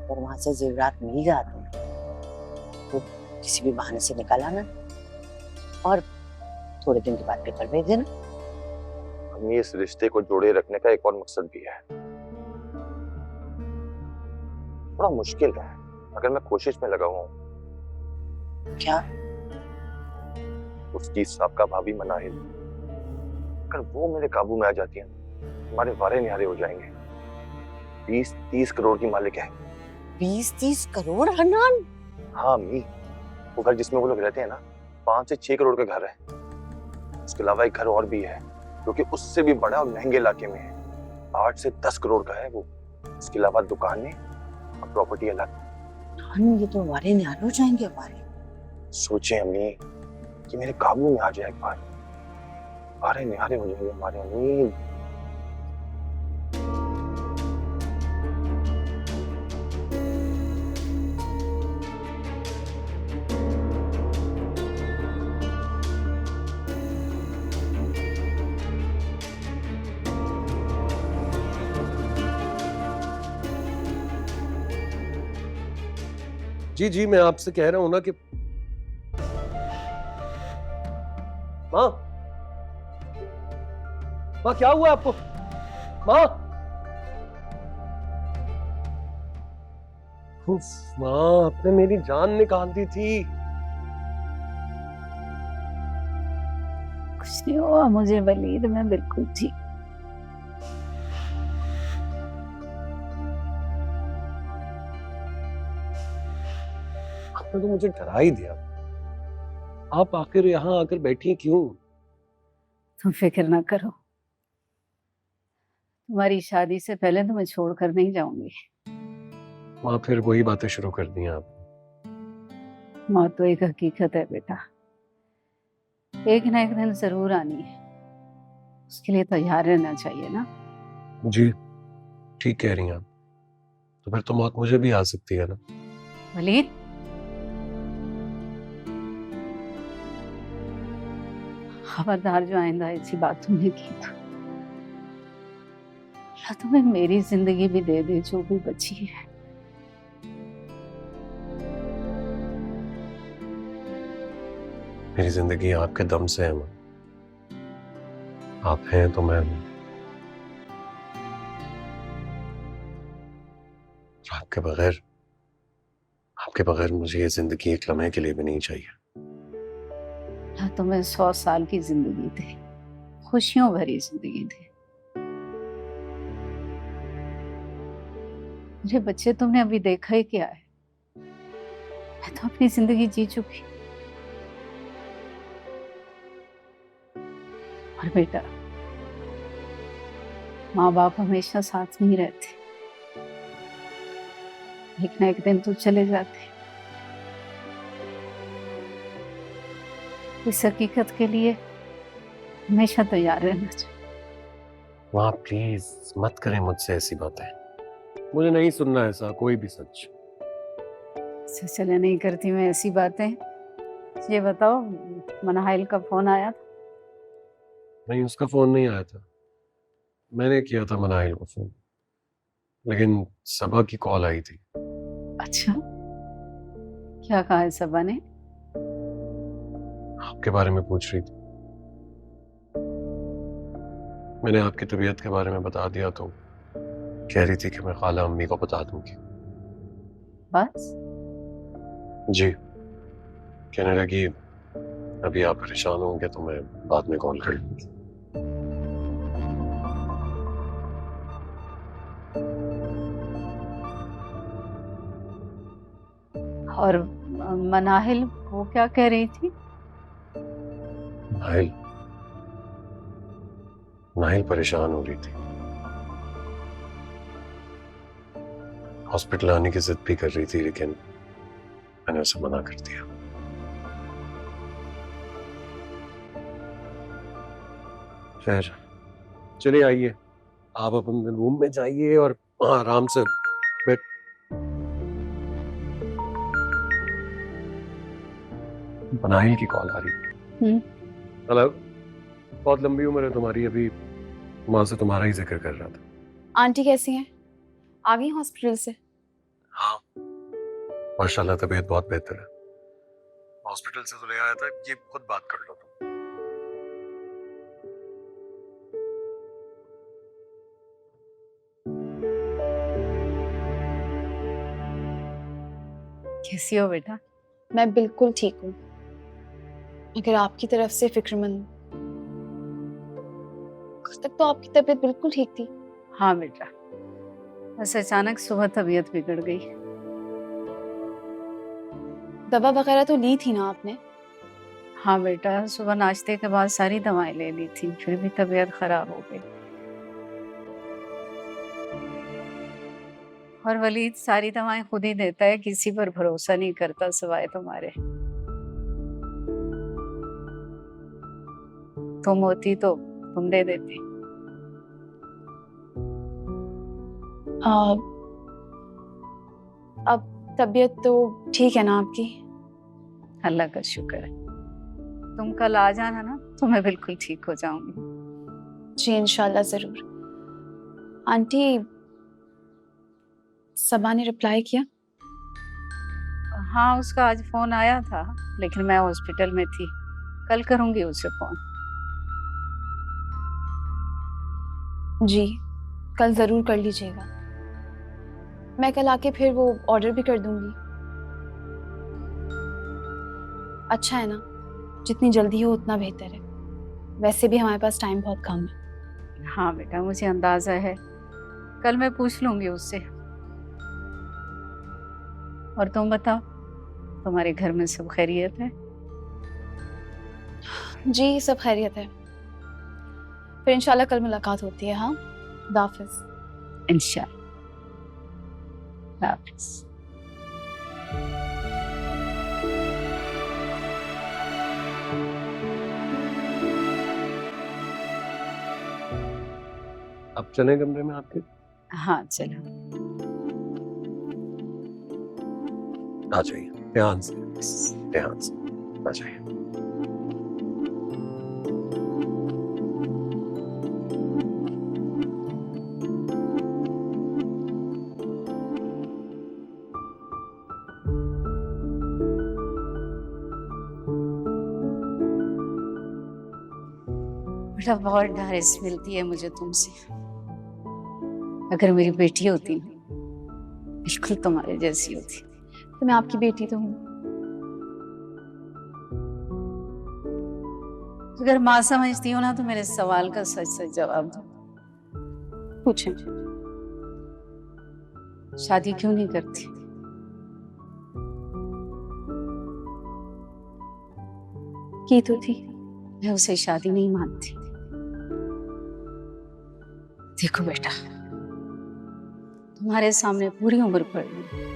अगर वहां से जेवरात मिल जाते तो किसी भी बहाने से निकाल आना और थोड़े दिन के बाद पेपर भेज देना। अम्मी, इस रिश्ते को जोड़े रखने का एक और मकसद भी है। थोड़ा मुश्किल है अगर मैं कोशिश में लगा हुआ हूँ। क्या? उसकी साबका भाभी मनाहिल, अगर वो मेरे काबू में आ जाती है हमारे वारे निहारे हो जाएंगे। 20-30 करोड़ की मालिक है। 20-30 करोड़ हनान? हाँ अम्मी, वो घर जिसमें वो लोग रहते हैं ना, 5 से 6 करोड़ का घर है। उसके अलावा एक घर और भी है जो कि उससे भी बड़ा और महंगे इलाके में है। 8 से 10 करोड़ का है वो। इसके अलावा दुकानें और प्रॉपर्टी अलग। ये तो वारे निहारे हो जाएंगे हमारे। सोचें अम्मी कि मेरे काबू में आ जाए एक बार, वारे निहारे हो जाएंगे हमारे अम्मी। जी जी, मैं आपसे कह रहा हूं ना कि माँ, माँ क्या हुआ आपको? माँ, उफ, माँ आपने मेरी जान निकाल दी थी। कुछ नहीं हुआ मुझे वलीद, मैं बिल्कुल ठीक। आपने तो मुझे डरा ही दिया। आप आखिर यहाँ आकर बैठी क्यों? तुम फिक्र ना करो, तुम्हारी शादी से पहले तो मैं छोड़कर नहीं जाऊंगी। माँ फिर वही बातें शुरू कर दी आप। मौत तो एक हकीकत है बेटा, एक ना एक दिन जरूर आनी है, उसके लिए तैयार रहना चाहिए ना। जी ठीक कह रही हैं आप। तो फिर तो मौत मुझे भी आ सकती है ना। वलीद, खबरदार जो आइंदा ऐसी बात तुमने की तो अल्लाह तुम्हें मेरी जिंदगी भी दे दे जो भी बची है। मेरी जिंदगी आपके दम से है माँ। आप हैं तो मैं हूं। आपके बगैर मुझे ये जिंदगी एक लम्हे के लिए भी नहीं चाहिए। अल्लाह तुम्हें 100 साल की जिंदगी दे, खुशियों भरी जिंदगी दे। मेरे बच्चे, तुमने अभी देखा ही क्या है, मैं तो अपनी जिंदगी जी चुकी। और बेटा, माँ बाप हमेशा साथ नहीं रहते, एक ना एक दिन तो चले जाते। इस हकीकत के लिए हमेशा तैयार रहना चाहिए। माँ प्लीज मत करें मुझसे ऐसी बातें। मुझे नहीं सुनना ऐसा कोई भी सच। चले नहीं करती मैं ऐसी बातें। ये बताओ, मनाहिल का फोन आया था? नहीं, उसका फोन नहीं आया था। मैंने किया था मनाहिल को फोन, लेकिन सबा की कॉल आई थी। अच्छा, क्या कहा है सबा ने? आपके बारे में पूछ रही थी। मैंने आपकी तबीयत के बारे में बता दिया तो कह रही थी कि मैं खाला अम्मी को बता दूंगी। बस? जी, कहने लगी अभी आप परेशान होंगे तो मैं बाद में कॉल कर लूंगी। और मनाहिल वो क्या कह रही थी? नाहिल नाहिल परेशान हो रही थी, हॉस्पिटल आने की जिद भी कर रही थी, लेकिन मैंने उसे मना कर दिया। खैर चलिए, आइए आप अपने रूम में जाइए और आराम से बैठ। मनाहिल की कॉल आ रही। हेलो, बहुत लंबी उम्र है तुम्हारी, अभी माँ से तुम्हारा ही जिक्र कर रहा था। आंटी कैसी हैं? आ गई हॉस्पिटल से? हाँ, माशाल्लाह तबीयत बहुत बेहतर है। हॉस्पिटल से तो ले आया था, ये खुद बात कर लो तुम। कैसी हो बेटा? मैं बिल्कुल ठीक हूँ, मगर आपकी तरफ से फिक्रमंद हूँ। आज तक तो आपकी तबीयत बिल्कुल ठीक थी। हाँ बेटा, बस अचानक सुबह तबीयत बिगड़ गई। दवा वगैरह तो ली थी ना आपने? हाँ बेटा, सुबह नाश्ते के बाद सारी दवाएं ले ली थी, फिर भी तबीयत खराब हो गई। और वलीद सारी दवाएं खुद ही देता है, किसी पर भरोसा नहीं करता सिवाय तुम्हारे। तुम होती तो तुम दे देती। अब तबीयत तो ठीक है ना आपकी? अल्लाह का शुक्र है। तुम कल आ जाना ना, तो मैं बिल्कुल ठीक हो जाऊंगी। जी इंशाल्लाह जरूर। आंटी, सबा ने रिप्लाई किया? हाँ, उसका आज फोन आया था, लेकिन मैं हॉस्पिटल में थी। कल करूंगी उसे फोन। जी, कल जरूर कर लीजिएगा। मैं कल आके फिर वो ऑर्डर भी कर दूंगी। अच्छा है ना, जितनी जल्दी हो उतना बेहतर है। वैसे भी हमारे पास टाइम बहुत कम है। हाँ बेटा, मुझे अंदाजा है। कल मैं पूछ लूंगी उससे। और तुम बताओ, तुम्हारे घर में सब खैरियत है? जी सब खैरियत है। फिर इंशाल्लाह कल मुलाकात होती है। हाँ, खुदा हाफिज। इंशाल्लाह। हाफिज। अब चले कमरे में आपके? हाँ चलो। आ जाइए, ध्यान से, ध्यान से आ जाइए। बेटा, बहुत ढारिस मिलती है मुझे तुमसे। अगर मेरी बेटी होती ना, बिल्कुल तुम्हारे जैसी होती। तो मैं आपकी बेटी तो हूँ। अगर माँ समझती हो ना, तो मेरे सवाल का सच सच जवाब दो। पूछें। शादी क्यों नहीं करती? की तो थी। मैं उसे शादी नहीं मानती। देखो बेटा, तुम्हारे सामने पूरी उम्र पड़ी है।